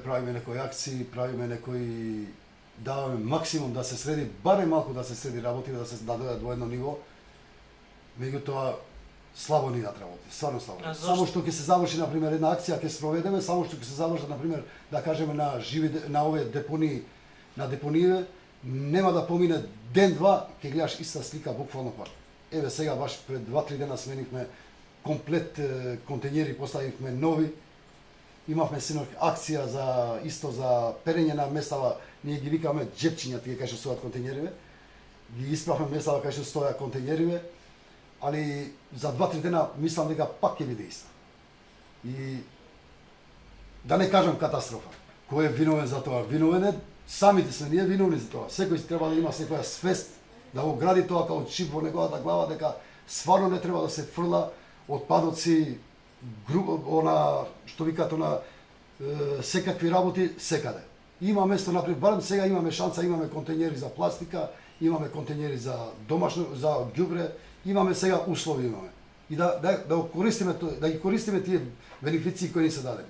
правиме некои акции, правиме некои, даваме максимум да се среди, барем малку да се среди работи, да се дојдат во едно ниво. Меѓутоа слабо ни работи, стварно слабо. Само што ќе се заврши на пример една акција ќе спроведеме, само што ќе се заврши на пример да кажеме на овие депонии, на депониите, нема да помине ден-два, ќе гледаш иста слика буквално пак. Еве сега баш пред 2-3 дена сменивме комплет контењери, поставивме нови. Имавме синоќ акција за перење на местава, ние ги викаме џепчиња, тие кај што стојат контењериве. Ги исправме местава кај што стојат контењериве, али за 2-3 дена мислам дека пак ќе биде иста. И да не кажам катастрофа. Кој е виновен за тоа? Виновен е самите сме ние виновни за тоа. Секој треба да има секоја свест да го гради тоа како чип во неговата глава дека стварно не треба да се фрла отпадоци, она што викаат секакви работи секаде. Има место напред, барем сега имаме шанса, имаме контењери за пластика, имаме контењери за домашно, за ѓубре, имаме сега услови имаме. И да ги користиме тие бенефиции кои ни се дадени.